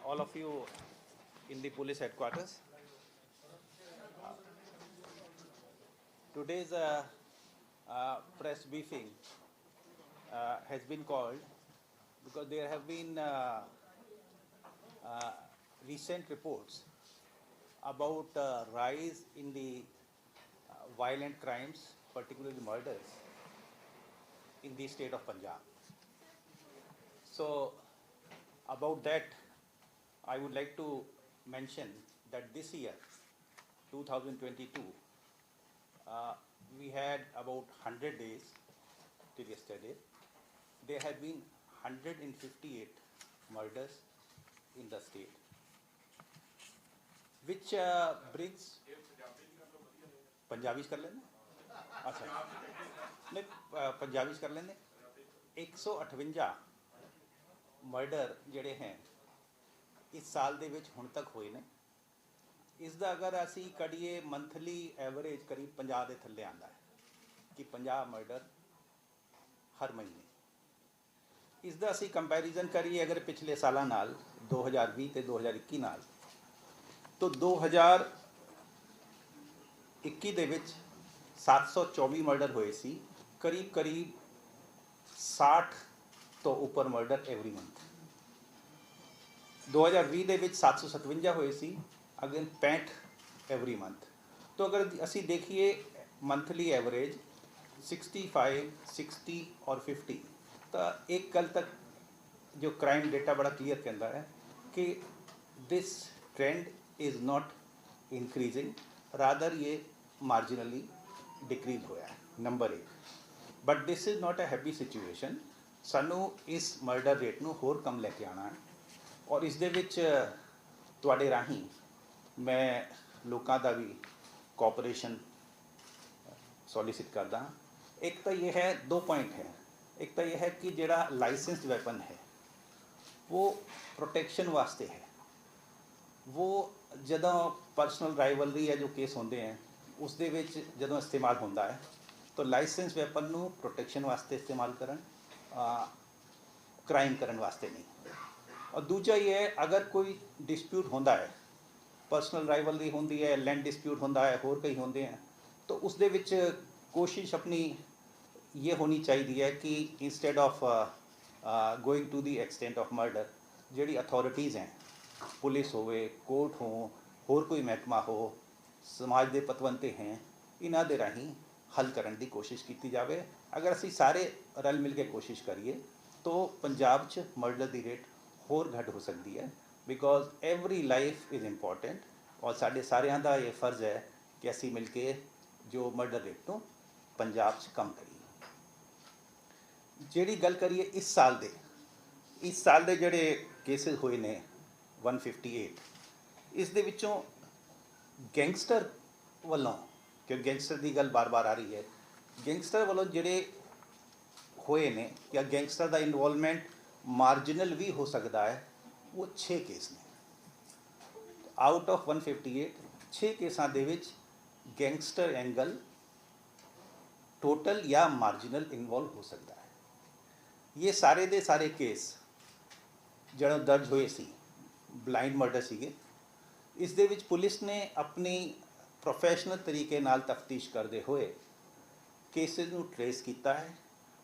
all of you in the police headquarters. Today's press briefing has been called because there have been recent reports about rise in the violent crimes, particularly murders, in the state of Punjab. So, about that, I would like to mention that this year, 2022, we had about 100 days till yesterday. There have been 158 murders in the state, which brings Punjabi कर लेने अच्छा नहीं पंजाबी कर लेने 158 murder ਜਿਹੜੇ हैं इस साल ਦੇ ਵਿੱਚ ਹੁਣ तक ਹੋਏ ਨੇ ਇਸ ਦਾ ਅਗਰ ਅਸੀਂ ਕੜੀਏ ਮੰਥਲੀ ਐਵਰੇਜ ਕਰੀਬ 50 ਦੇ ਥੱਲੇ ਆਂਦਾ ਹੈ ਕਿ 50 ਮਰਡਰ ਹਰ ਮਹੀਨੇ ਇਸ ਦਾ ਅਸੀਂ ਕੰਪੈਰੀਜ਼ਨ ਕਰੀਏ ਅਗਰ ਪਿਛਲੇ ਸਾਲਾਂ ਨਾਲ 2020 ਤੇ 2021 ਨਾਲ तो 2021 ਦੇ ਵਿੱਚ 724 ਮਰਡਰ ਹੋਏ ਸੀ ਕਰੀਬ 60 ਤੋਂ ਉੱਪਰ ਮਰਡਰ ਐਵਰੀ ਮੰਥ 2020 ਦੇ ਵਿੱਚ 757 ਹੋਏ ਸੀ अगेन 65 एवरी मंथ तो अगर असी देखिए मंथली एवरेज 65, 60 और 50 तो एक कल तक जो क्राइम डेटा बड़ा क्लियर कहता है कि this trend is not increasing rather ये मार्जिनली डिक्रीज होया है number 1 but this is not a happy situation सानू इस मर्डर रेट नू होर कम लैके आना है और इस दे विच तुहाडे राही मैं लोगों का भी कोऑपरेशन सॉलिसिट करता हाँ एक तो ये है 2 पॉइंट है एक तो ये है कि जोड़ा लाइसेंस्ड वैपन है वो प्रोटेक्शन वास्ते है वो जदों पर्सनल राइवलरी है जो केस होंगे हैं उस दे विच जदों इस्तेमाल होता है तो लाइसेंस वैपन नू प्रोटेक्शन वास्ते इस्तेमाल करन क्राइम करन वास्ते नहीं और दूजा ये है अगर कोई डिस्प्यूट होता है पर्सनल राइवलरी होंदी है लैंड डिस्प्यूट होंदा है होर कई होंदे हैं तो उस दे विच कोशिश अपनी ये होनी चाहिए है कि instead of going to the extent of murder जिहड़ी अथॉरिटीज़ हैं पुलिस होवे कोर्ट हो होर कोई महकमा हो समाज के पतवंते हैं इन्हां दे राहीं हल करन दी कोशिश की जाए अगर असी सारे रल मिल के कोशिश करिए तो पंजाब च मर्डर की रेट होर घट हो सकती है because every life is important और साढ़े सारिਆਂ ਦਾ ये फर्ज है कि असी मिल के जो मर्डर रेट ਨੂੰ पंजाब च कम करिए ਜਿਹੜੀ ਗੱਲ करिए इस साल ਦੇ ਜਿਹੜੇ केसेस ਹੋਏ ਨੇ 158 ਇਸ ਦੇ ਵਿੱਚੋਂ ਗੈਂਗਸਟਰ ਵੱਲੋਂ ਕਿ ਗੈਂਗਸਟਰ ਦੀ ਗੱਲ ਬਾਰ-ਬਾਰ ਆ ਰਹੀ ਹੈ ਗੈਂਗਸਟਰ ਵੱਲੋਂ ਜਿਹੜੇ ਹੋਏ ਨੇ ਜਾਂ ਗੈਂਗਸਟਰ ਦਾ ਇਨਵੋਲਵਮੈਂਟ ਮਾਰਜਨਲ ਵੀ ਹੋ ਸਕਦਾ ਹੈ वो 6 केस ने आउट ऑफ 158 6 केसां दे विच गैंगस्टर एंगल टोटल या मार्जिनल इन्वॉल्व हो सकता है ये सारे दे सारे केस जो दर्ज हुए सी ब्लाइंड मर्डर सीगे इस दे विच पुलिस ने अपनी प्रोफैशनल तरीके नाल तफ्तीश करते हुए केसेस नूं ट्रेस किया है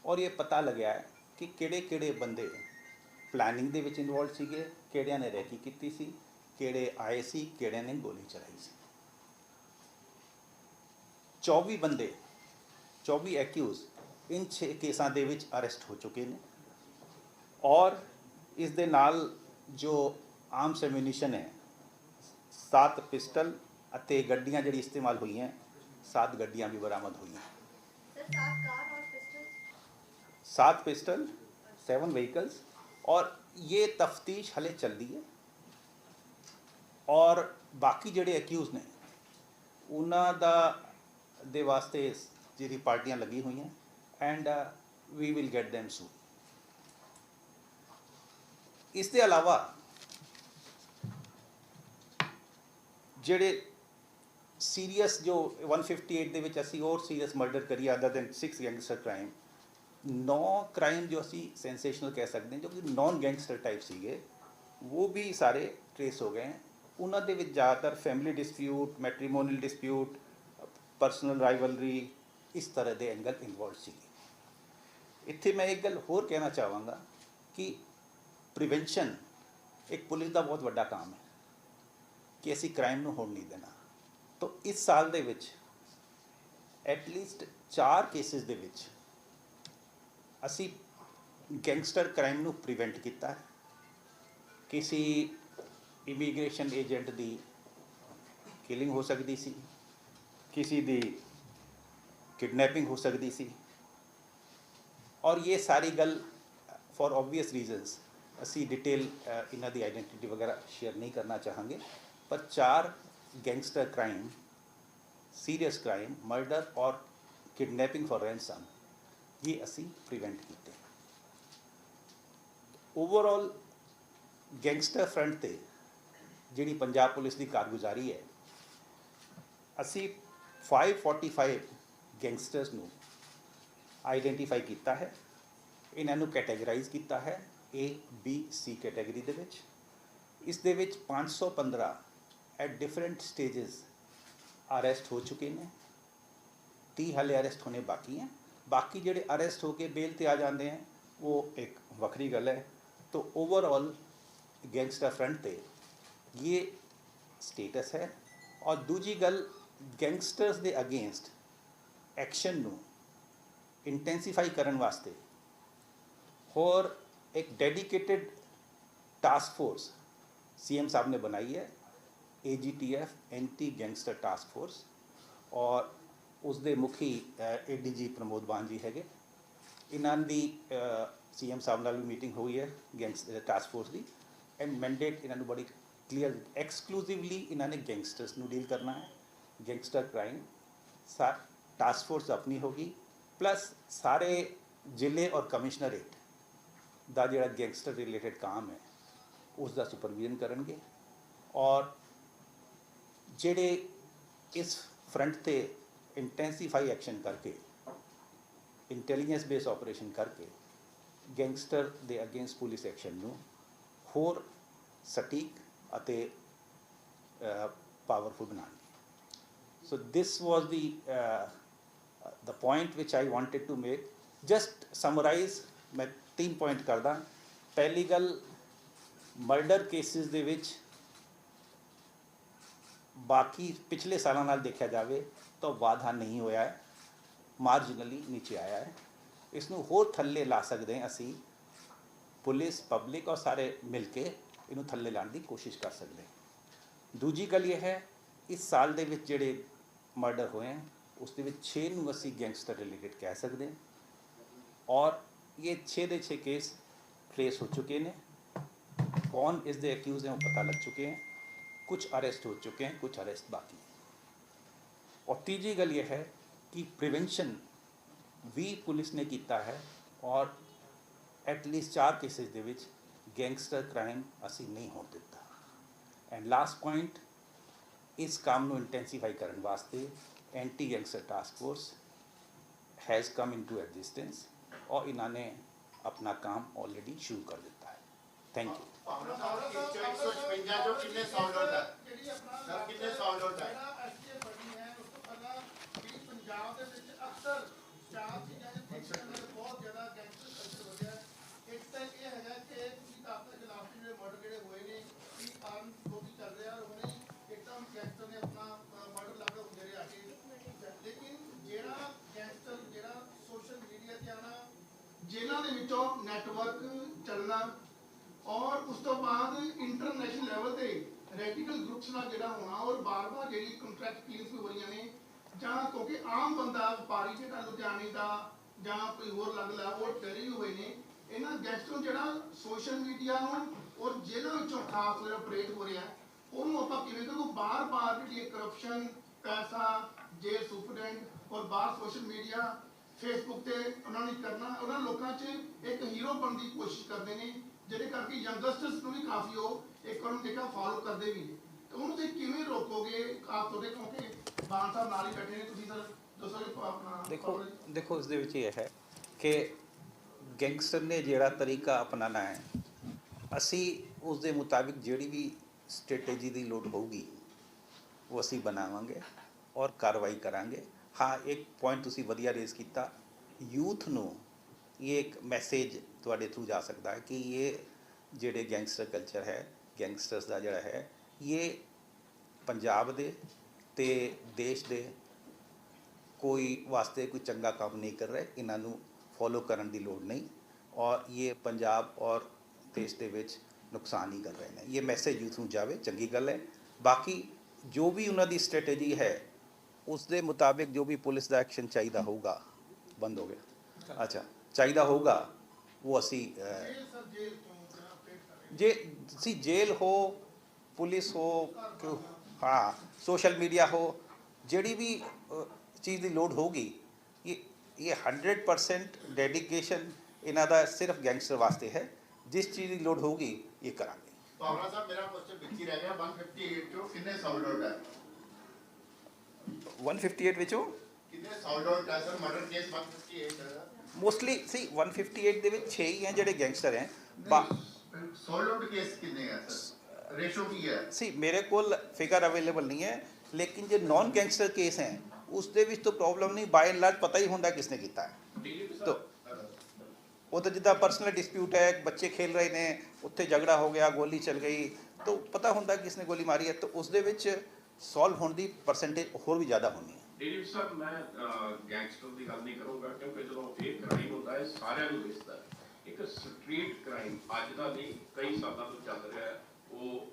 और ये पता लग्या है कि किहड़े बंदे प्लानिंग दे विच इन्वॉल्व सीगे किहड़ियां ने रैकी कीती सी किहड़े आए सी किहड़ियां ने गोली चलाई सी 24 बंदे 24 एक्यूज इन 6 केसां दे विच अरेस्ट हो चुके हैं और इस दे नाल जो आर्म्स एम्यूनीशन है 7 पिस्टल अते गड्डियां जिहड़ी इस्तेमाल हुई हैं 7 गड्डियां भी बरामद हुई हैं सर 7 पिस्टल 7 व्हीकल्स और ये तफ्तीश हले चल रही है और बाकी जिहड़े एक्यूज ने उन्हां दा दे वास्ते जिहड़ी पार्टियां लगी हुई हैं and we will get them soon इस दे अलावा जिहड़े सीरीयस जो 158 दे विच असीं और सीरीयस मर्डर करिए other than 6 gangster crime 9 crime जो असी सेंसेशनल कह सकते हैं जो कि नॉन गैंगस्टर टाइप सीगे वो भी सारे ट्रेस हो गए हैं। ਉਹਨਾਂ ਦੇ ਵਿੱਚ ਜ਼ਿਆਦਾਤਰ family dispute, matrimonial dispute, personal rivalry, ਇਸ ਤਰ੍ਹਾਂ ਦੇ ਐਂਗਲ ਇਨਵੋਲਵ ਸੀਗੇ। ਇੱਥੇ ਮੈਂ ਇੱਕ ਗੱਲ ਹੋਰ ਕਹਿਣਾ ਚਾਹਾਂਗਾ ਕਿ ਪ੍ਰੀਵੈਂਸ਼ਨ ਇੱਕ ਪੁਲਿਸ ਦਾ ਬਹੁਤ ਵੱਡਾ ਕੰਮ ਹੈ ਕਿ ਅਸੀਂ ਕ੍ਰਾਈਮ ਨੂੰ ਹੋਣ ਨਹੀਂ ਦੇਣਾ। ਤਾਂ ਇਸ ਸਾਲ ਦੇ ਵਿੱਚ ਐਟਲੀਸਟ 4 ਕੇਸਿਸ ਦੇ ਵਿੱਚ ਅਸੀਂ ਗੈਂਗਸਟਰ ਕ੍ਰਾਈਮ ਨੂੰ ਪ੍ਰੀਵੈਂਟ ਕੀਤਾ ਹੈ। ਕਿਸੇ ਇਮੀਗ੍ਰੇਸ਼ਨ ਏਜੰਟ ਦੀ ਕਿਲਿੰਗ ਹੋ ਸਕਦੀ ਸੀ, ਕਿਸੇ ਦੀ ਕਿਡਨੈਪਿੰਗ ਹੋ ਸਕਦੀ ਸੀ, ਔਰ ਇਹ ਸਾਰੀ ਗੱਲ ਫॉर ऑब्वियस रीजंस ਅਸੀਂ डिटेल ਇਹਨਾਂ ਦੀ ਆइडेंटिटी वगैरह शेयर नहीं करना चाहेंगे, पर 4 gangster crime, serious crime, murder और किडनैपिंग फॉर रैंसम ये ਅਸੀਂ प्रिवेंट ਕੀਤੇ। ओवरऑल गैंगस्टर फ्रंट ਤੇ ਜਿਹੜੀ ਪੰਜਾਬ ਪੁਲਿਸ ਦੀ ਕਾਰਗੁਜ਼ਾਰੀ ਹੈ, ਅਸੀਂ 545 ਗੈਂਗਸਟਰਸ ਨੂੰ ਆਈਡੈਂਟੀਫਾਈ ਕੀਤਾ ਹੈ। ਇਹਨਾਂ ਨੂੰ ਕੈਟੇਗਰਾਈਜ਼ ਕੀਤਾ ਹੈ A, B, C ਕੈਟੇਗਰੀ ਦੇ ਵਿੱਚ। ਇਸ ਦੇ ਵਿੱਚ 515 ਐਟ ਡਿਫਰੈਂਟ ਸਟੇजेस ਅਰੈਸਟ ਹੋ ਚੁੱਕੇ ਨੇ, 30 ਹਾਲੇ ਅਰੈਸਟ ਹੋਣੇ ਬਾਕੀ हैं। बाकी ਜਿਹੜੇ ਅਰੈਸਟ ਹੋ ਕੇ ਬੇਲ ਤੇ ਆ ਜਾਂਦੇ हैं वो एक ਵੱਖਰੀ ਗੱਲ है। तो ओवरऑल गैंगस्टर फ्रंट ਤੇ ये स्टेटस है। और दूजी गल, गैंगस्टर्स ਦੇ अगेंस्ट एक्शन ਨੂੰ इंटेंसीफाई ਕਰਨ ਵਾਸਤੇ और एक डेडिकेटेड टास्क फोर्स CM साहब ने बनाई है, AGTF anti gangster task force, और उसके मुखी ADG प्रमोद बान जी है। इन्हां दी CM साहब नाल भी मीटिंग हुई है गैंगस्टर टास्क फोर्स की, एंड मैंडेट इन्हां नूं बड़ी क्लीयर, एक्सक्लूसिवली इन्होंने गैंगस्टर्स नूं डील करना है। गैंगस्टर क्राइम टास्क फोर्स अपनी होगी, प्लस सारे जिले और कमिश्नरेट ਦਾ ਜਿਹੜਾ गैंगस्टर रिलेटेड काम है उसका सुपरविजन करेंगे। और ਜਿਹੜੇ इस फ्रंट ਤੇ इंटेंसीफाई एक्शन करके, इंटैलीजेंस बेस ऑपरेशन करके गैंगस्टर ਦੇ अगेंस्ट पुलिस एक्शन ਨੂੰ ਹੋਰ सटीक ਅਤੇ पावरफुल बनाएंगे। So this was the point which I wanted to make. Just summarize, मैं 3 पॉइंट करदा। पहली गल, मर्डर केसिस दे विच बाकी पिछले सालों नाल देखा जाए तो वाधा नहीं होया है, मार्जिनली नीचे आया है। इसनूं होर थल्ले ला सकते हैं असी, पुलिस, पब्लिक और सारे मिल के इनू थल्ले लाने की कोशिश कर सकते हैं। दूजी गल ये है, इस साल दे विच जिहड़े मर्डर होए हैं उस दे विच 6 नूं असी गैंगस्टर रिलेटेड कह सकते हैं, और ये 6 ਦੇ 6 केस ट्रेस हो चुके हैं। कौन इस दे एक्यूज हैं वो पता लग चुके हैं, कुछ अरेस्ट हो चुके हैं, कुछ अरेस्ट बाकी हैं। और तीजी गल ये है कि प्रिवेंशन भी पुलिस ने किया है, और एटलीस्ट 4 केसेस दे विच गैंगस्टर क्राइम असी नहीं होने दिता। एंड लास्ट पॉइंट, इस काम को इंटेंसीफाई करने वास्ते anti gangster task force has come into existence, और इन्होंने अपना काम ऑलरेडी शुरू कर दिता है। Thank you. जेलों के विचों नैटवर्क चलना, और उस तो बाद इंटरनेशनल लैवल पे रेडिकल ग्रुप्स का जोड़ा होना, और बार बार जी कंट्रैक्ट क्लीयर्स हो रही ने, जहाँ क्योंकि आम बंदा व्यापारी जो लुधियाने का जहाँ कोई होर लग ला वो डरे हुए ने। इन्होंने गैंगस्टरों जो सोशल मीडिया और जेलों में खास ऑपरेट हो रहा है, उन्होंने आप किमें बार बार जी करप्शन, पैसा, जेल सुपरडेंट और बाहर सोशल मीडिया फेसबुक पे उन्होंने करना, उन्होंने लोगों च एक हीरो बनने की कोशिश करते हैं, जिहदे करके यंगस्टर्स को भी काफ़ी वो एक उन्होंने देखा फॉलो करते भी हैं। तो उन्होंने किमें रोकोगे खास तौर पर, क्योंकि बान साहब नाल ही बैठे ने, तुसीं सर दसोगे अपना। देखो इस दे विच ये है कि गैंगस्टर ने जिहड़ा तरीका अपनाना है, असी ਉਸ ਦੇ ਮੁਤਾਬਿਕ ਜਿਹੜੀ ਵੀ ਸਟ੍ਰੈਟੇਜੀ ਦੀ ਲੋੜ ਹੋਊਗੀ ਉਹ ਅਸੀਂ ਬਣਾਵਾਂਗੇ ਔਰ ਕਾਰਵਾਈ ਕਰਾਂਗੇ। ਹਾਂ, ਇੱਕ ਪੁਆਇੰਟ ਤੁਸੀਂ ਵਧੀਆ ਰੇਜ਼ ਕੀਤਾ, ਯੂਥ ਨੂੰ ਇਹ ਇੱਕ ਮੈਸੇਜ ਤੁਹਾਡੇ ਥਰੂ ਜਾ ਸਕਦਾ ਹੈ ਕਿ ਇਹ ਜਿਹੜੇ ਗੈਂਗਸਟਰ ਕਲਚਰ ਹੈ, ਗੈਂਗਸਟਰਸ ਦਾ ਜਿਹੜਾ ਹੈ, ਇਹ ਪੰਜਾਬ ਦੇ ਤੇ ਦੇਸ਼ ਦੇ ਕੋਈ ਵਾਸਤੇ ਕੋਈ ਚੰਗਾ ਕੰਮ ਨਹੀਂ ਕਰ ਰਹੇ, ਇਹਨਾਂ ਨੂੰ ਫੋਲੋ ਕਰਨ ਦੀ ਲੋੜ ਨਹੀਂ ਔਰ ਇਹ ਪੰਜਾਬ ਔਰ ਦੇਸ਼ ਦੇ ਵਿੱਚ ਨੁਕਸਾਨ ਹੀ ਕਰ ਰਹੇ ਨੇ। ਇਹ ਮੈਸੇਜ ਯੂਥ ਨੂੰ ਜਾਵੇ, ਚੰਗੀ ਗੱਲ ਹੈ। ਬਾਕੀ ਜੋ ਵੀ ਉਹਨਾਂ ਦੀ ਸਟ੍ਰੈਟੇਜੀ ਹੈ ਉਸ ਦੇ ਮੁਤਾਬਿਕ ਜੋ ਵੀ ਪੁਲਿਸ ਦਾ ਐਕਸ਼ਨ ਚਾਹੀਦਾ ਹੋਊਗਾ, ਬੰਦ ਹੋ ਗਿਆ, ਅੱਛਾ, ਚਾਹੀਦਾ ਹੋਊਗਾ ਉਹ ਅਸੀਂ ਜੇ ਤੁਸੀਂ ਜੇਲ੍ਹ ਹੋ, ਪੁਲਿਸ ਹੋ, ਹਾਂ, ਸੋਸ਼ਲ ਮੀਡੀਆ ਹੋ, ਜਿਹੜੀ ਵੀ ਚੀਜ਼ ਦੀ ਲੋੜ ਹੋਊਗੀ, ਇਹ 100% ਡੈਡੀਕੇਸ਼ਨ ਇਹਨਾਂ ਦਾ ਸਿਰਫ ਗੈਂਗਸਟਰ ਵਾਸਤੇ ਹੈ। ਜਿਸ ਚੀਜ਼ ਦੀ ਲੋੜ ਹੋਊਗੀ ਇਹ ਕਰਾਂਗੇ। ਪਾਵਰਾ ਸਾਹਿਬ, ਮੇਰਾ ਕੁਐਸਚਨ ਵਿੱਚ ਹੀ ਰਹਿ ਗਿਆ, 158 ਚੋਂ ਕਿੰਨੇ ਸਾਊਂਡ ਆਊਟ ਹੈ? 158 ਵਿੱਚੋਂ ਕਿੰਨੇ ਸਾਊਂਡ ਆਊਟ ਹੈ ਸਰ? ਮਰਡਰ ਕੇਸ 158 ਹੈ। ਮੋਸਟਲੀ ਸੀ 158 ਦੇ ਵਿੱਚ 6 ਹੀ ਹੈ ਜਿਹੜੇ ਗੈਂਗਸਟਰ ਹੈ। ਸਾਊਂਡ ਆਊਟ ਕੇਸ ਕਿੰਨੇ ਹੈ ਸਰ? ਰੇਸ਼ੋ ਕੀ ਹੈ? ਸੀ ਮੇਰੇ ਕੋਲ ਫਿਗਰ ਅਵੇਲੇਬਲ ਨਹੀਂ ਹੈ, ਲੇਕਿਨ ਜੇ ਨॉन ਗੈਂਗਸਟਰ ਕੇਸ ਹੈ ਉਸ ਦੇ ਵਿੱਚ ਤਾਂ ਪ੍ਰੋਬਲਮ ਨਹੀਂ, ਬਾਈ ਐਂਡ ਲਾਰਜ ਪਤਾ ਹੀ ਹੁੰਦਾ ਕਿਸਨੇ ਕੀਤਾ ਹੈ। ਤਾਂ ਉਹ ਤਾਂ ਜਿੱਦਾਂ ਪਰਸਨਲ ਡਿਸਪਿਊਟ ਹੈ, ਬੱਚੇ ਖੇਲ ਰਹੇ ਨੇ, ਉੱਥੇ ਝਗੜਾ ਹੋ ਗਿਆ, ਗੋਲੀ ਚੱਲ ਗਈ, ਤਾਂ ਪਤਾ ਹੁੰਦਾ ਕਿਸਨੇ ਗੋਲੀ ਮਾਰੀ ਹੈ, ਤਾਂ ਉਸ ਦੇ ਵਿੱਚ ਸੋਲਵ ਹੋਣ ਦੀ ਪਰਸੈਂਟੇਜ ਹੋਰ ਵੀ ਜ਼ਿਆਦਾ ਹੋਣੀ ਹੈ। ਡੀਡੀ ਸਾਹਿਬ, ਮੈਂ ਗੈਂਗਸਟਰ ਦੀ ਗੱਲ ਨਹੀਂ ਕਰੂੰਗਾ ਕਿਉਂਕਿ ਜਦੋਂ ਇਹ ਕ੍ਰਾਈਮ ਹੁੰਦਾ ਹੈ ਸਾਰਿਆਂ ਨੂੰ ਦਿਸਦਾ ਹੈ। ਇੱਕ ਸਟਰੀਟ ਕ੍ਰਾਈਮ ਅੱਜ ਦਾ ਨਹੀਂ, ਕਈ ਸਾਲਾਂ ਤੋਂ ਚੱਲ ਰਿਹਾ ਹੈ। ਉਹ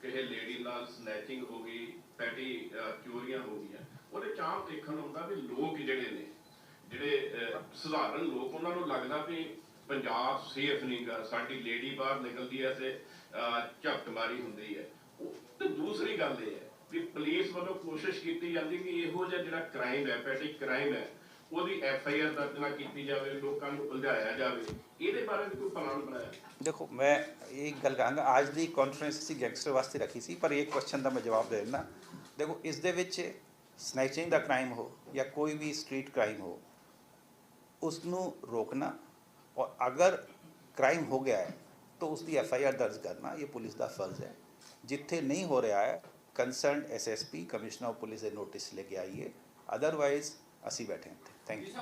ਕਿਸੇ ਲੇਡੀ ਨਾਲ ਸਨੈਚਿੰਗ ਹੋ ਗਈ, ਪੈਟੀ ਚੋਰੀਆਂ ਹੋ ਗਈਆਂ, ਉਹਦੇ ਚਾਮ ਦੇਖਣ ਨੂੰ ਹੁੰਦਾ ਵੀ ਲੋਕ ਜਿਹੜੇ ਨੇ, ਜਿਹੜੇ ਸਧਾਰਨ ਲੋਕ, ਉਹਨਾਂ ਨੂੰ ਲੱਗਦਾ ਵੀ ਪੰਜਾਬ ਸੇਫ ਨਹੀਂ ਗਾ, ਸਾਡੀ ਲੇਡੀ ਬਾਹਰ ਨਿਕਲਦੀ ਹੈ ਤੇ ਝਪਟਮਾਰੀ ਹੁੰਦੀ ਹੈ। ਤੇ ਦੂਸਰੀ ਗੱਲ ਇਹ ਹੈ ਵੀ ਪੁਲਿਸ ਵੱਲੋਂ ਕੋਸ਼ਿਸ਼ ਕੀਤੀ ਜਾਂਦੀ ਕਿ ਇਹੋ ਜਿਹਾ ਜਿਹੜਾ ਕ੍ਰਾਈਮ ਹੈ, ਪੈਟੀ ਕ੍ਰਾਈਮ ਹੈ, ਉਹਦੀ FIR ਦਰਜ ਨਾ ਕੀਤੀ ਜਾਵੇ, ਲੋਕਾਂ ਨੂੰ ਉਲਝਾਇਆ ਜਾਵੇ। ਇਹਦੇ ਬਾਰੇ ਵੀ ਕੋਈ ਪਲਾਨ ਬਣਾਇਆ? ਦੇਖੋ, ਮੈਂ ਇਹ ਗੱਲ ਕਹਾਂਗਾ, ਅੱਜ ਦੀ ਕਾਨਫਰੰਸ ਅਸੀਂ ਗੈਂਗਸਟਰ ਵਾਸਤੇ ਰੱਖੀ ਸੀ, ਪਰ ਇਹ ਕੁਐਸਚਨ ਦਾ ਮੈਂ ਜਵਾਬ ਦੇ ਦਿੰਦਾ। ਦੇਖੋ, ਇਸ ਦੇ ਵਿੱਚ ਸਨੈਚਿੰਗ ਦਾ ਕ੍ਰਾਈਮ ਹੋ ਜਾਂ ਕੋਈ ਵੀ ਸਟਰੀਟ ਕ੍ਰਾਈਮ ਹੋ, ਉਸ ਨੂੰ ਰੋਕਣਾ ਔਰ ਅਗਰ ਕ੍ਰਾਈਮ ਹੋ ਗਿਆ ਹੈ ਤਾਂ ਉਸ ਦੀ FIR ਦਰਜ ਕਰਨਾ ਇਹ ਪੁਲਿਸ ਦਾ ਫਰਜ਼ ਹੈ। ਜਿੱਥੇ ਨਹੀਂ ਹੋ ਰਿਹਾ ਹੈ, concerned SSP commissioner of police ਦੇ ਨੋਟਿਸ ਲੈ ਕੇ ਆਈਏ, ਅਦਰਵਾਈਜ਼ ਅਸੀਂ ਬੈਠੇ ਹਾਂ। Thank you.